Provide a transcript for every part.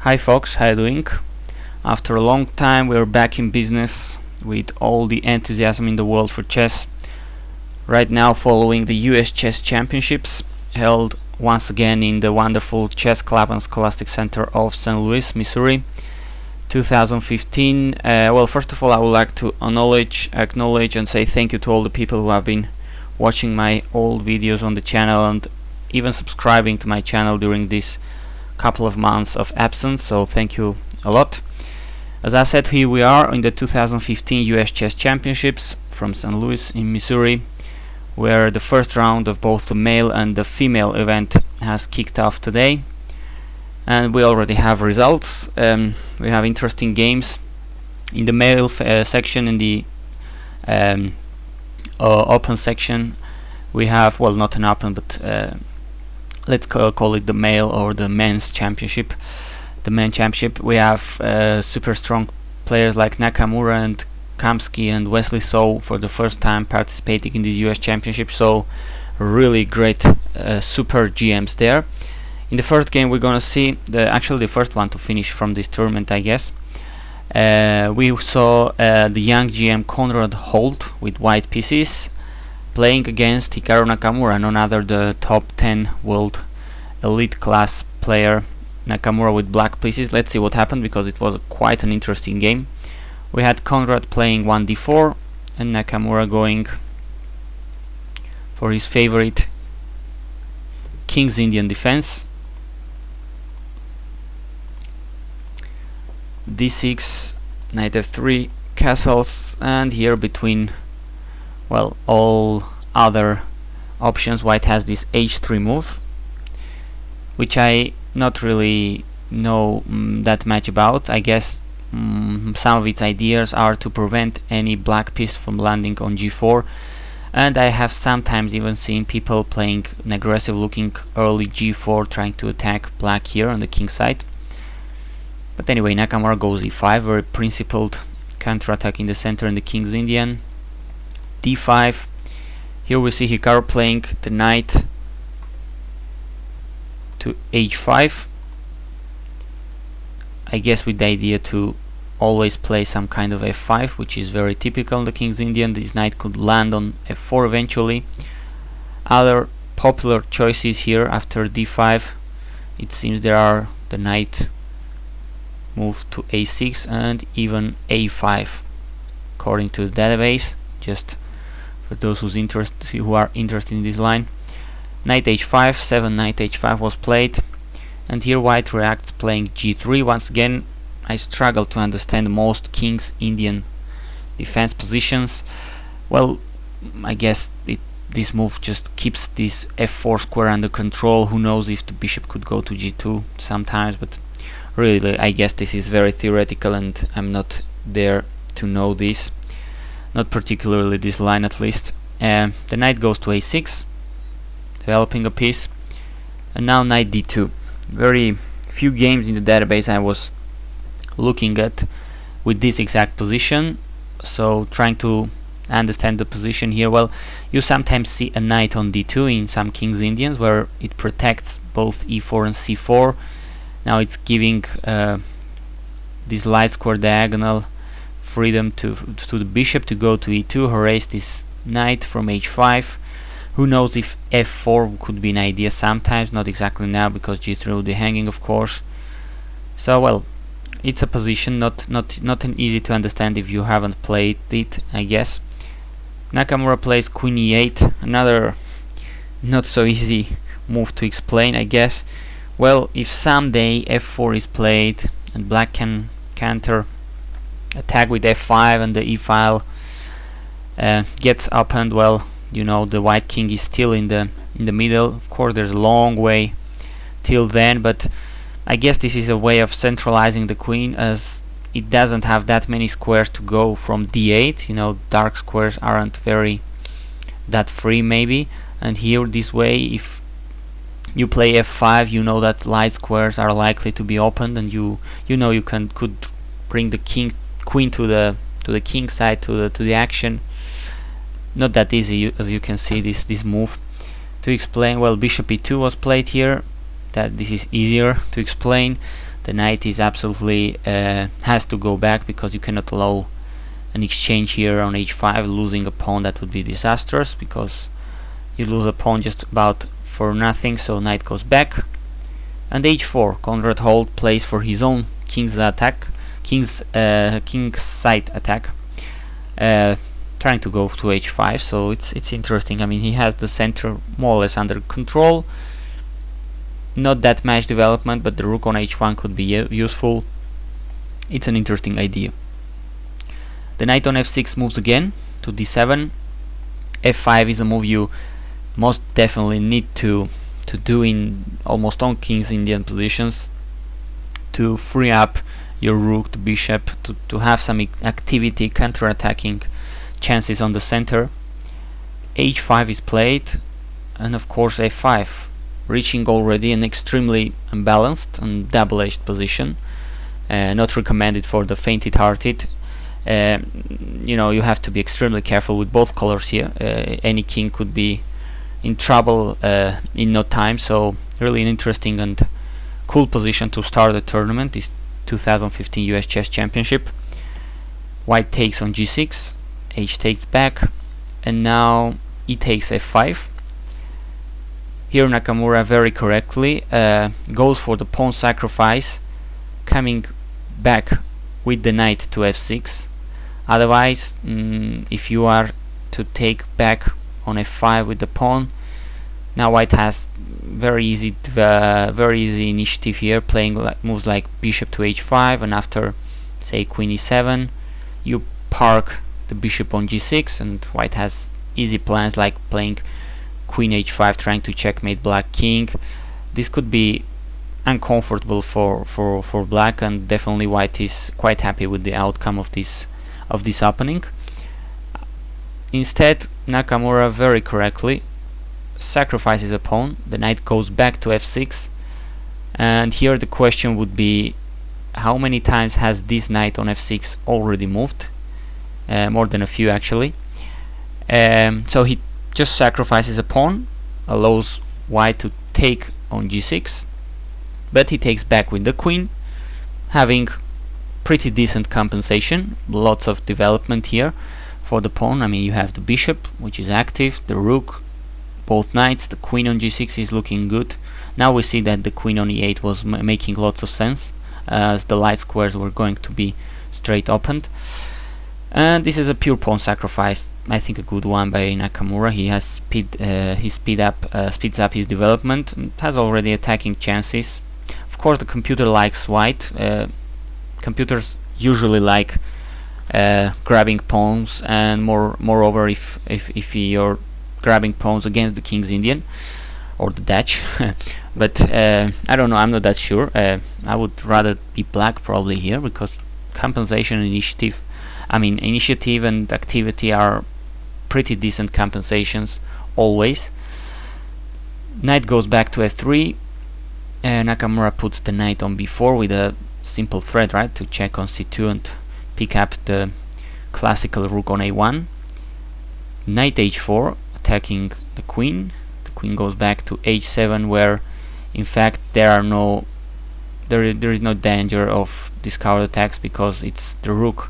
Hi folks, how you doing? After a long time we're back in business with all the enthusiasm in the world for chess. Right now following the US Chess Championships held once again in the wonderful Chess Club and Scholastic Center of St. Louis, Missouri 2015. Well, first of all I would like to acknowledge and say thank you to all the people who have been watching my old videos on the channel and even subscribing to my channel during this couple of months of absence, so thank you a lot. As I said, here we are in the 2015 US Chess Championships from St. Louis in Missouri, where the first round of both the male and the female event has kicked off today, and we already have results. We have interesting games in the male section. In the open section we have, well, not an open, but let's call it the male or the men's championship. The men's championship, we have super strong players like Nakamura and Kamsky and Wesley So for the first time participating in the US championship, so really great super GMs there. In the first game we're gonna see actually the first one to finish from this tournament, I guess. We saw the young GM Conrad Holt with white pieces playing against Hikaru Nakamura, none other the top 10 world elite class player. Nakamura with black pieces. Let's see what happened, because it was quite an interesting game. We had Conrad playing 1d4 and Nakamura going for his favorite King's Indian defense. d6, knight f3, castles, and here between, well, all other options, white has this h3 move, which I not really know that much about. I guess some of its ideas are to prevent any black piece from landing on g4, and I have sometimes even seen people playing an aggressive looking early g4 trying to attack black here on the king side. But anyway, Nakamura goes e5, very principled counter-attack in the center in the King's Indian. d5. Here we see Hikaru playing the knight to h5, I guess with the idea to always play some kind of f5, which is very typical in the King's Indian. This knight could land on f4 eventually. Other popular choices here after d5, it seems there are the knight move to a6 and even a5 according to the database, just for those who are interested in this line. Knight h5, 7 knight h5 was played, and here white reacts playing g3. Once again, I struggle to understand most King's Indian defense positions. Well, I guess this move just keeps this f4 square under control. Who knows if the bishop could go to g2 sometimes, but really I guess this is very theoretical and I'm not there to know this, not particularly this line at least. The knight goes to a6, developing a piece, and now knight d2. Very few games in the database I was looking at with this exact position, so trying to understand the position here. Well, you sometimes see a knight on d2 in some King's Indians where it protects both e4 and c4. Now it's giving this light square diagonal freedom to the bishop to go to e2, erase this knight from h5. Who knows if f4 could be an idea sometimes, not exactly now because g3 will be hanging, of course. So, well, it's a position not an easy to understand if you haven't played it, I guess. Nakamura plays queen e8, another not so easy move to explain, I guess. Well, if someday f4 is played and black can counter attack with f5 and the e file gets opened, well, you know, the white king is still in the middle. Of course there's a long way till then, but I guess this is a way of centralizing the queen, as it doesn't have that many squares to go from d8. You know, dark squares aren't very that free maybe, and here this way if you play f5, you know that light squares are likely to be opened, and you know you could bring the queen to the king side, to the action. Not that easy, as you can see this move to explain. Well, bishop e2 was played here, that this is easier to explain. The knight is absolutely has to go back, because you cannot allow an exchange here on h5. Losing a pawn, that would be disastrous, because you lose a pawn just about for nothing. So knight goes back, and h4. Konrad Holt plays for his own king's attack, king's side attack, trying to go to h5. So it's interesting. I mean, he has the center more or less under control. Not that much development, but the rook on h1 could be useful. It's an interesting idea. The knight on f6 moves again to d7. f5 is a move you most definitely need to do in almost all King's Indian positions, to free up your rook, the bishop, to have some activity, counter-attacking chances on the center. h5 is played, and of course f5, reaching already an extremely unbalanced and double-edged position, not recommended for the faint-hearted. You know, you have to be extremely careful with both colors here. Any king could be in trouble in no time. So really an interesting and cool position to start the tournament, this 2015 US Chess Championship. White takes on g6, h takes back, and now e takes f5. Here Nakamura very correctly goes for the pawn sacrifice, coming back with the knight to f6. Otherwise, if you are to take back on f5 with the pawn, now white has very easy initiative here, playing moves like bishop to h5, and after say queen e7, you park the bishop on g6, and white has easy plans like playing queen h5, trying to checkmate black king. This could be uncomfortable for black, and definitely white is quite happy with the outcome of this opening. Instead, Nakamura very correctly sacrifices a pawn. The knight goes back to f6, and here the question would be, how many times has this knight on f6 already moved? More than a few actually. So he just sacrifices a pawn, allows white to take on g6, but he takes back with the queen, having pretty decent compensation. Lots of development here for the pawn. I mean, you have the bishop, which is active, the rook, both knights, the queen on g6 is looking good. Now we see that the queen on e8 was making lots of sense, as the light squares were going to be straight opened. And this is a pure pawn sacrifice, I think a good one by Nakamura. He has speeds up his development, and has already attacking chances. Of course, the computer likes white. Computers usually like grabbing pawns, and moreover, if you're grabbing pawns against the King's Indian or the Dutch. But I don't know, I'm not that sure. I would rather be black probably here, because compensation and initiative and activity are pretty decent compensations always. Knight goes back to f3. Nakamura puts the knight on b4 with a simple threat, right, to check on c2 and pick up the classical rook on a1. Knight h4, attacking the queen. The queen goes back to h7, where in fact there is no danger of discard attacks, because it's the rook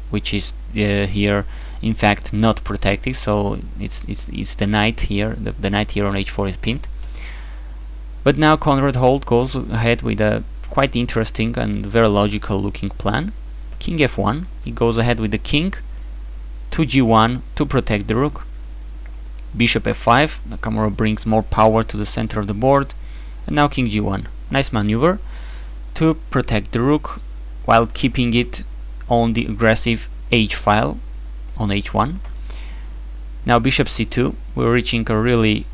which is here in fact not protected. So it's the knight here. The knight here on h4 is pinned. But now Konrad Holt goes ahead with a quite interesting and very logical looking plan. King f1. He goes ahead with the king to g1 to protect the rook. Bishop f5. Nakamura brings more power to the center of the board, and now king g1. Nice maneuver to protect the rook while keeping it on the aggressive h file on h1. Now bishop c2. We're reaching a really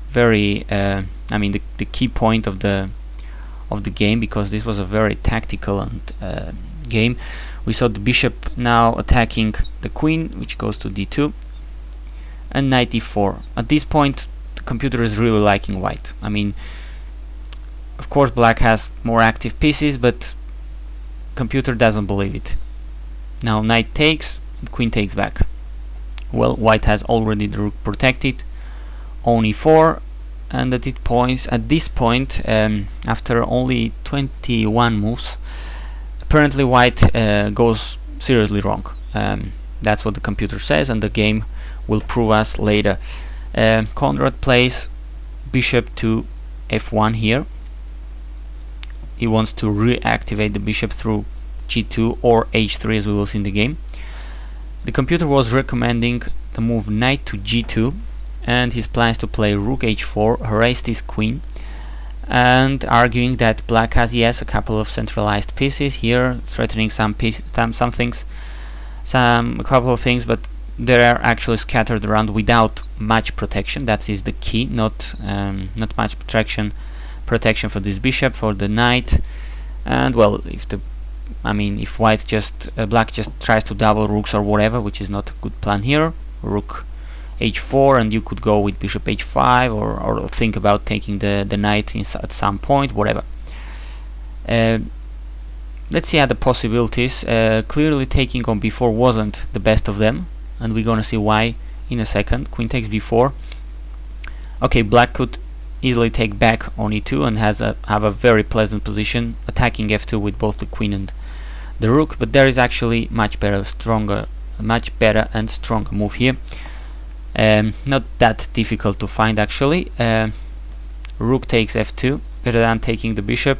very the key point of the game, because this was a very tactical and game. We saw the bishop now attacking the queen, which goes to d2, and knight e4. At this point, the computer is really liking white. I mean, of course black has more active pieces, but computer doesn't believe it. Now knight takes, the queen takes back. Well, white has already the rook protected on e4, and at this point, after only 21 moves, apparently white goes seriously wrong. That's what the computer says, and the game will prove us later. Conrad plays bishop to f1 here. He wants to reactivate the bishop through g2 or h3, as we will see in the game. The computer was recommending the move knight to g2, and his plans to play rook h4, harass this queen, and arguing that black has, yes, a couple of centralized pieces here, threatening a couple of things, but they are actually scattered around without much protection. That is the key. Not much protection for this bishop, for the knight. And well, if white black just tries to double rooks or whatever, which is not a good plan here, rook h4, and you could go with bishop h5, or think about taking the knight at some point, whatever. Let's see other possibilities. Clearly taking on b4 wasn't the best of them, and we're gonna see why in a second. Queen takes b4. Okay, black could easily take back on e2 and have a very pleasant position, attacking f2 with both the queen and the rook, but there is actually much better and stronger move here. Not that difficult to find, actually. Rook takes f2. Better than taking the bishop,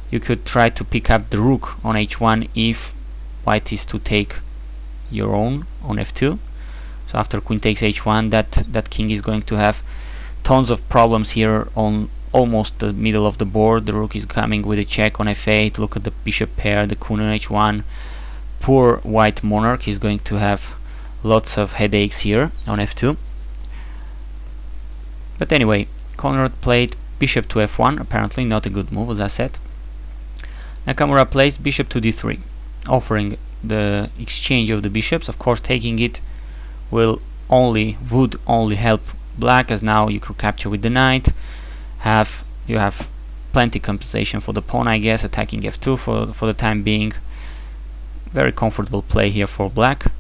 you could try to pick up the rook on h1 if white is to take your own on f2. So after queen takes h1, that king is going to have tons of problems here on almost the middle of the board. The rook is coming with a check on f8. Look at the bishop pair, the queen on h1. Poor white monarch is going to have lots of headaches here on f2. But anyway, Conrad played bishop to f1, apparently not a good move, as I said. Nakamura plays bishop to d3, offering the exchange of the bishops. Of course, taking it would only help black, as now you could capture with the knight. You have plenty compensation for the pawn, I guess, attacking f2 for the time being. Very comfortable play here for black.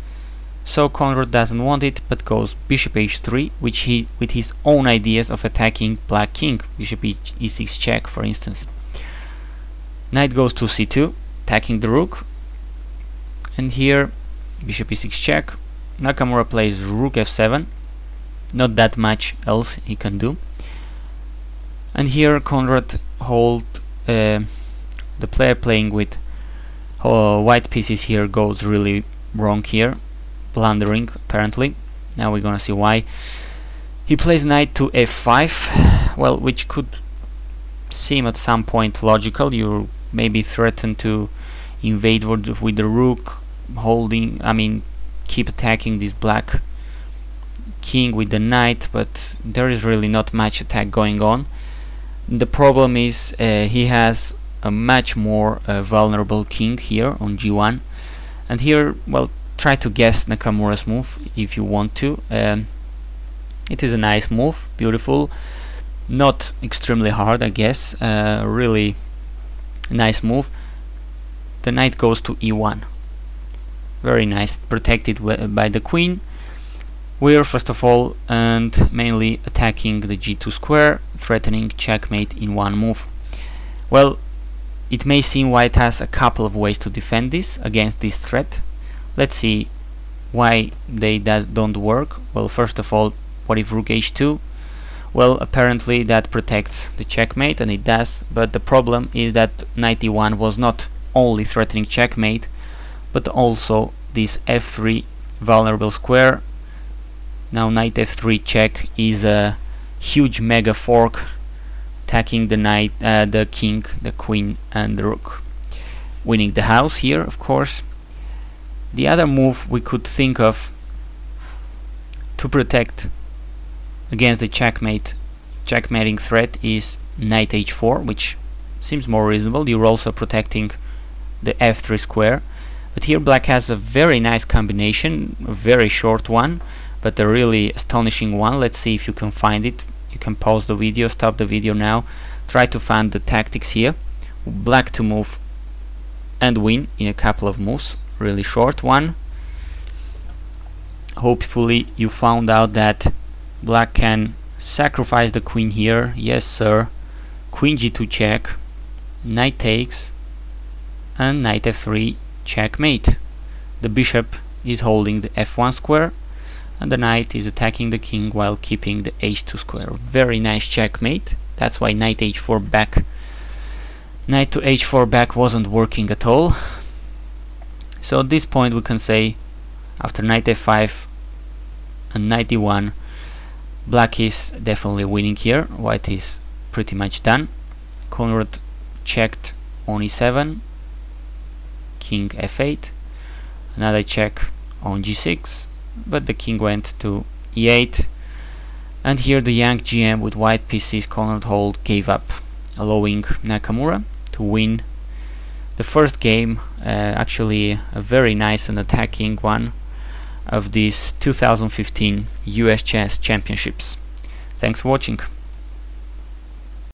So Conrad doesn't want it, but goes bishop h3, which he, with his own ideas of attacking black king, bishop e6 check, for instance. Knight goes to c2, attacking the rook, and here bishop e6 check. Nakamura plays rook f7. Not that much else he can do. And here Conrad the player playing with white pieces here goes really wrong here, blundering apparently. Now we're gonna see why. He plays knight to f5, well, which could seem at some point logical. You maybe threaten to invade with the rook, keep attacking this black king with the knight, but there is really not much attack going on. The problem is he has a much more vulnerable king here on g1, and here, well, try to guess Nakamura's move if you want to. It is a nice move, beautiful, not extremely hard, I guess. Really nice move. The knight goes to e1, very nice, protected by the queen. We're first of all and mainly attacking the g2 square, threatening checkmate in one move. Well, it may seem white has a couple of ways to defend this against this threat. Let's see why they don't work. Well, first of all, what if rook h2? Well, apparently that protects the checkmate, and it does, but the problem is that knight e1 was not only threatening checkmate, but also this f3 vulnerable square. Now knight f3 check is a huge mega fork, attacking the knight, the king, the queen and the rook, winning the house here, of course. The other move we could think of to protect against the checkmating threat is knight h4, which seems more reasonable. You're also protecting the f3 square, but here black has a very nice combination, a very short one, but a really astonishing one. Let's see if you can find it. You can pause the video, stop the video now, try to find the tactics here. Black to move and win in a couple of moves, really short one. Hopefully you found out that black can sacrifice the queen here. Yes sir. Queen g2 check, knight takes, and knight f3 checkmate. The bishop is holding the f1 square and the knight is attacking the king while keeping the h2 square. Very nice checkmate. That's why knight h4 back, knight to h4 back wasn't working at all. So at this point we can say, after knight f5 and knight d1, black is definitely winning here. White is pretty much done. Conrad checked on e7, king f8, another check on g6, but the king went to e8, and here the young GM with white pieces, Conrad Holt, gave up, allowing Nakamura to win the first game, actually a very nice and attacking one of these 2015 US Chess Championships. Thanks for watching.